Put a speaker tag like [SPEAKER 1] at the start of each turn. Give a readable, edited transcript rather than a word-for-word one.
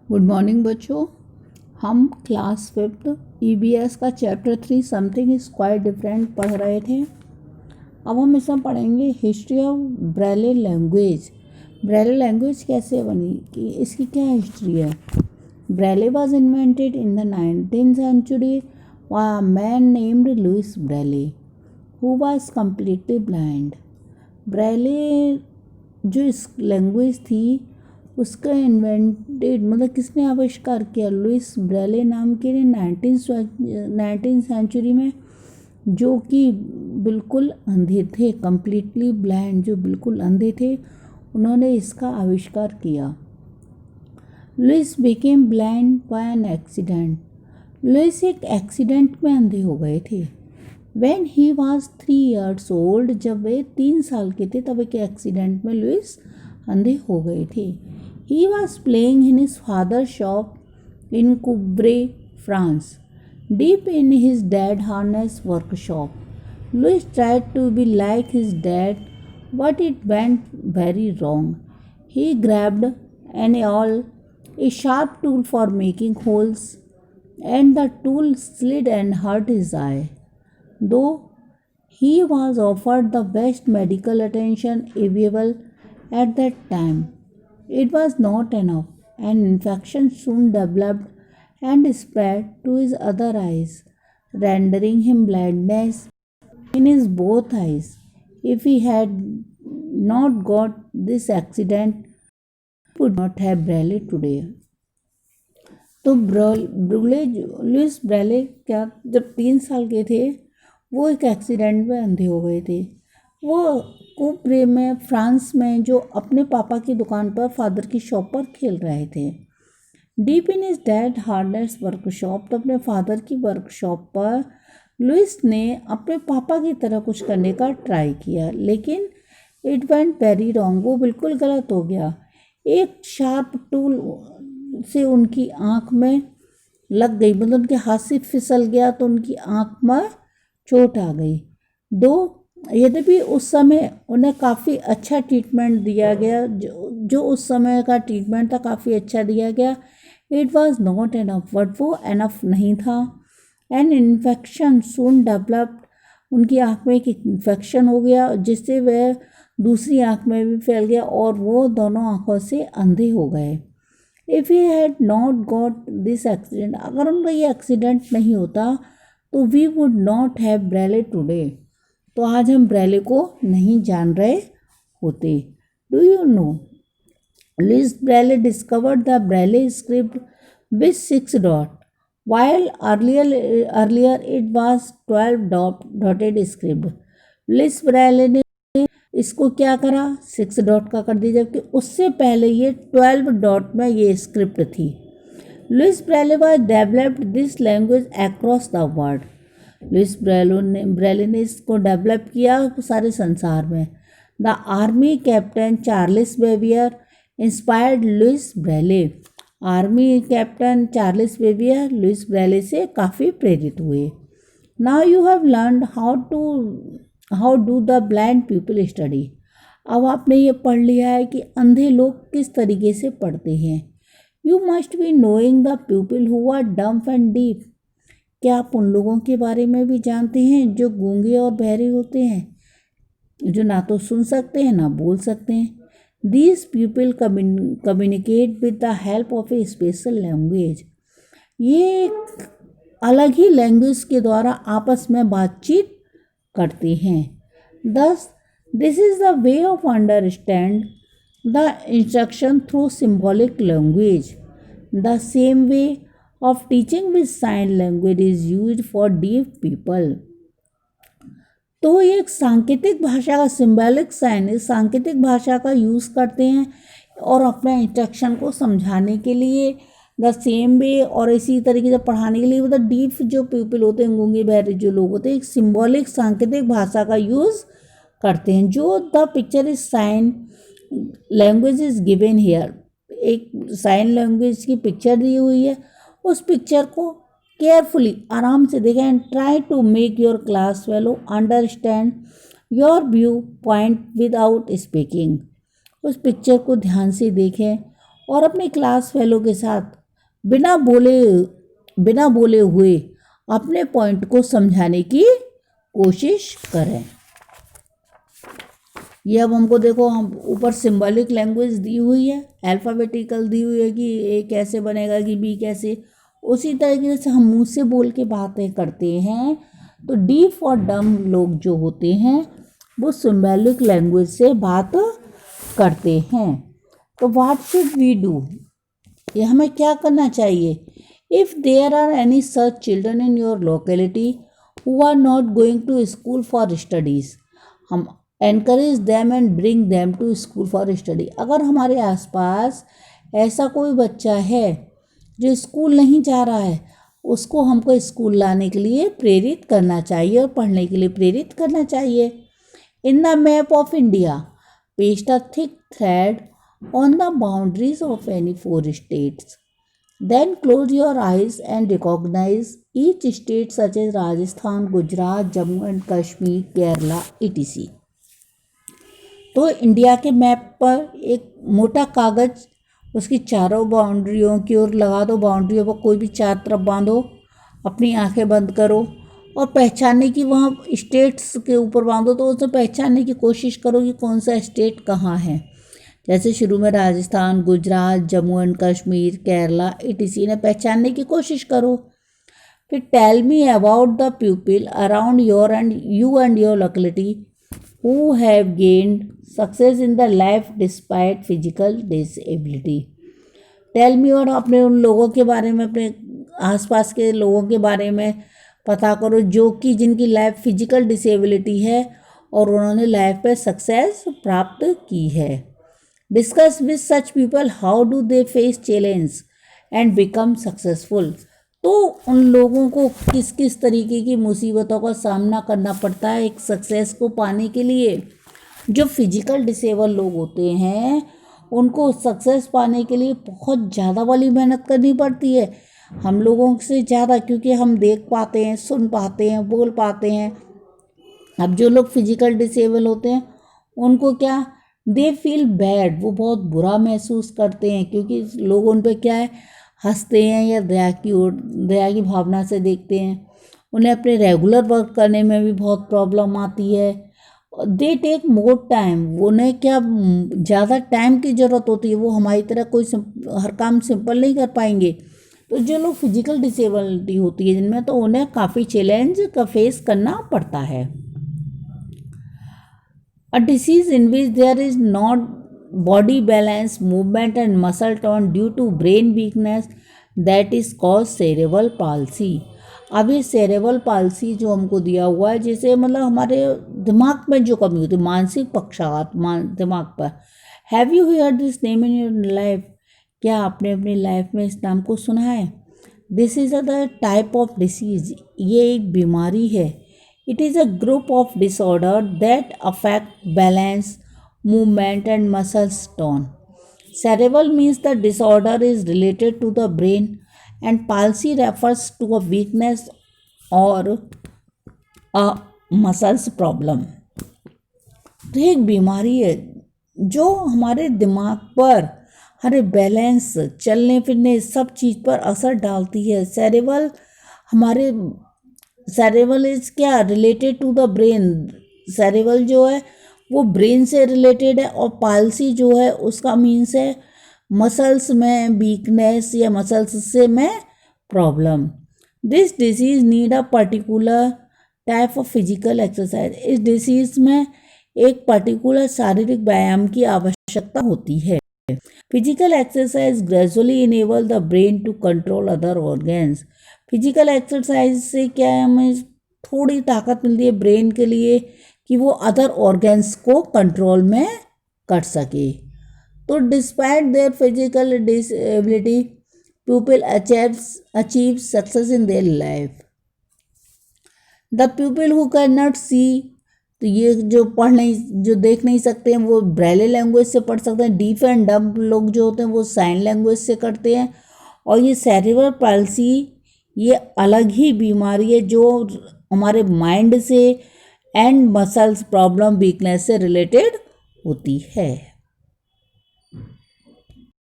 [SPEAKER 1] Good morning बच्चों। हम class fifth EBS का chapter 3 something is quite different पढ़ रहे थे। अब हम इसमें पढ़ेंगे history of Braille language. Braille language कैसे बनी, कि इसकी क्या हिस्ट्री है। Braille was invented in the 19th century by a man named Louis Braille who was completely blind। Braille जो इस लैंग्वेज थी उसका इन्वेंटेड मतलब किसने आविष्कार किया, लुइस ब्रेले नाम के ने 19th सेंचुरी में, जो कि बिल्कुल अंधे थे, कम्प्लीटली ब्लाइंड, जो बिल्कुल अंधे थे, उन्होंने इसका आविष्कार किया। Louis became blind by an accident. Louis एक एक्सीडेंट में अंधे हो गए थे। When he was 3 years old, जब वे 3 साल के थे तब एक एक्सीडेंट में लुइस अंधे हो गए थे। He was playing in his father's shop in Coubray, France, deep in his dad's harness workshop. Louis tried to be like his dad, but it went very wrong. He grabbed an awl, a sharp tool for making holes, and the tool slid and hurt his eye. Though he was offered the best medical attention available at that time, it was not enough. An infection soon developed and spread to his other eyes, rendering him blindness in his both eyes. If he had not got this accident, he would not have Braille today. तो Louis Braille क्या, जब 3 साल के थे वो एक accident में अंधे हो गए थे। वो कुब्रे में, फ्रांस में, जो अपने पापा की दुकान पर, फादर की शॉप पर खेल रहे थे। Deep in his dad hardness workshop, तो अपने फादर की वर्कशॉप पर लुइस ने अपने पापा की तरह कुछ करने का ट्राई किया, लेकिन इट वेंट वेरी रॉन्ग, वो बिल्कुल गलत हो गया। एक शार्प टूल से उनकी आँख में लग गई, मतलब उनके हाथ से फिसल गया तो उनकी आँख में चोट आ गई। दो यद्यपि उस समय उन्हें काफ़ी अच्छा ट्रीटमेंट दिया गया, जो उस समय का ट्रीटमेंट था काफ़ी अच्छा दिया गया, it was not enough, but वो एनफ नहीं था। एन इन्फेक्शन सून डेवलप्ड, उनकी आँख में एक इन्फेक्शन हो गया जिससे वह दूसरी आँख में भी फैल गया और वो दोनों आँखों से अंधे हो गए। If he had not got this accident, अगर उनका ये एक्सीडेंट नहीं होता तो we would not have Braille today, तो आज हम ब्रेले को नहीं जान रहे होते। Do you know Louis Braille discovered the Braille script with 6 dot, while earlier it was 12 dotted script. Louis Braille ने इसको क्या करा, 6 डॉट का कर दिया, जबकि उससे पहले ये 12 डॉट में ये स्क्रिप्ट थी। Louis Braille was developed this language across the world। Louis Braille ने इसको डेवलप किया सारे संसार में। The army captain Charles Barbier inspired Louis Braille. Army captain Charles Barbier Louis Braille से काफ़ी प्रेरित हुए। Now you have learned how do the blind people study. अब आपने ये पढ़ लिया है कि अंधे लोग किस तरीके से पढ़ते हैं। You must be knowing the people who are dumb and deaf. क्या आप उन लोगों के बारे में भी जानते हैं जो गूंगे और बहरे होते हैं, जो ना तो सुन सकते हैं ना बोल सकते हैं। These people communicate with the help of A special language. ये एक अलग ही लैंग्वेज के द्वारा आपस में बातचीत करते हैं। दस this is the way of understand the instruction through symbolic language. The same way of teaching with sign language is used for deaf people। तो एक सांकेतिक भाषा का, सिंबॉलिक साइन, इस सांकेतिक भाषा का यूज़ करते हैं और अपने इंस्ट्रक्शन को समझाने के लिए। द सेम वे, और इसी तरीके से पढ़ाने के लिए, मतलब डीफ जो पीपल होते हैं, गूंगे बहरे जो लोग होते हैं, एक सिंबॉलिक सांकेतिक भाषा का यूज़ करते हैं। जो the picture is sign language is given here, एक साइन लैंग्वेज की पिक्चर दी हुई है, उस पिक्चर को केयरफुली, आराम से देखें, and try to make your class fellow understand your view point without speaking. उस पिक्चर को ध्यान से देखें और अपने क्लास फेलो के साथ बिना बोले हुए अपने पॉइंट को समझाने की कोशिश करें। ये अब हमको देखो, हम ऊपर सिंबॉलिक लैंग्वेज दी हुई है, अल्फ़ाबेटिकल दी हुई है कि ए कैसे बनेगा कि बी कैसे। उसी तरीके से हम मुंह से बोल के बातें करते हैं तो डीफ और डम लोग जो होते हैं वो सिंबॉलिक लैंग्वेज से बात करते हैं। तो व्हाट शुड वी डू, ये हमें क्या करना चाहिए? If there are any such children in your locality who are not going to school for studies, हम encourage them and bring them to school for study. अगर हमारे आसपास ऐसा कोई बच्चा है जो स्कूल नहीं जा रहा है, उसको हमको स्कूल लाने के लिए प्रेरित करना चाहिए और पढ़ने के लिए प्रेरित करना चाहिए। In the map of India paste a thick thread on the boundaries of any 4 states. Then close your eyes and recognize each state such as Rajasthan, Gujarat, Jammu and Kashmir, Kerala, etc. तो India के map पर एक मोटा कागज़ उसकी चारों बाउंड्रियों की ओर लगा दो, बाउंड्रियों पर कोई भी 4 तरफ बांधो, अपनी आंखें बंद करो और पहचानने की, वहाँ स्टेट्स के ऊपर बांधो तो उसे पहचानने की कोशिश करो कि कौन सा स्टेट कहाँ है। जैसे शुरू में राजस्थान, गुजरात, जम्मू एंड कश्मीर, केरला etc ने पहचानने की कोशिश करो। फिर tell me about the people around your and your locality who have gained success in the life despite physical disability. Tell me, और अपने उन लोगों के बारे में, अपने आसपास के लोगों के बारे में पता करो जो कि जिनकी लाइफ फिजिकल डिसेबिलिटी है और उन्होंने लाइफ पे सक्सेस प्राप्त की है। Discuss with such people how do they face challenge and become successful. तो उन लोगों को किस किस तरीके की मुसीबतों का सामना करना पड़ता है एक सक्सेस को पाने के लिए। जो फिजिकल डिसेबल लोग होते हैं उनको सक्सेस पाने के लिए बहुत ज़्यादा वाली मेहनत करनी पड़ती है हम लोगों से ज़्यादा, क्योंकि हम देख पाते हैं, सुन पाते हैं, बोल पाते हैं। अब जो लोग फिजिकल डिसेबल होते हैं उनको क्या, दे फील बैड, वो बहुत बुरा महसूस करते हैं क्योंकि लोग उन पर क्या है, हंसते हैं या दया की भावना से देखते हैं। उन्हें अपने रेगुलर वर्क करने में भी बहुत प्रॉब्लम आती है। दे टेक मोर टाइम, उन्हें क्या ज़्यादा टाइम की ज़रूरत होती है, वो हमारी तरह कोई हर काम सिंपल नहीं कर पाएंगे। तो जो लोग फिजिकल डिसेबिलिटी होती है जिनमें, तो उन्हें काफ़ी चैलेंज का फेस करना पड़ता है। A disease in which there is not body balance, movement and muscle tone due to brain weakness, that is called cerebral palsy। अब ये cerebral palsy जो हमको दिया हुआ है, जैसे मतलब हमारे दिमाग में जो कमी होती है, मानसिक पक्षाघात दिमाग पर। Have you heard this name in your life? क्या आपने अपनी लाइफ में इस नाम को सुना है? This is a type of disease, ये एक बीमारी है। It is a group of disorder that affect balance, movement and muscle tone. Cerebral means the disorder is related to the brain and palsy refers to a weakness or a muscles problem। तो एक बीमारी है जो हमारे दिमाग पर, हमारे balance, चलने फिरने, सब चीज़ पर असर डालती है। सेरेबल इज क्या, related to the brain. Cerebral जो है वो ब्रेन से रिलेटेड है और पाल्सी जो है उसका मीन्स है मसल्स में वीकनेस या मसल्स से में problem. This disease need a particular type of physical exercise. इस डिसीज़ में एक पर्टिकुलर शारीरिक व्यायाम की आवश्यकता होती है। Physical exercise gradually enable the brain to control other organs. Physical exercise से क्या है, हमें थोड़ी ताकत मिलती है ब्रेन के लिए कि वो अदर ऑर्गेन्स को कंट्रोल में कर सके। तो despite their physical disability people achieve success in their life. The people who can not see, तो ये जो देख नहीं सकते हैं वो ब्रेले लैंग्वेज से पढ़ सकते हैं। डीफ एंड डम्ब लोग जो होते हैं वो साइन लैंग्वेज से करते हैं। और ये सेरेब्रल पाल्सी ये अलग ही बीमारी है जो हमारे माइंड से एंड मसल्स प्रॉब्लम वीकनेस से रिलेटेड होती है।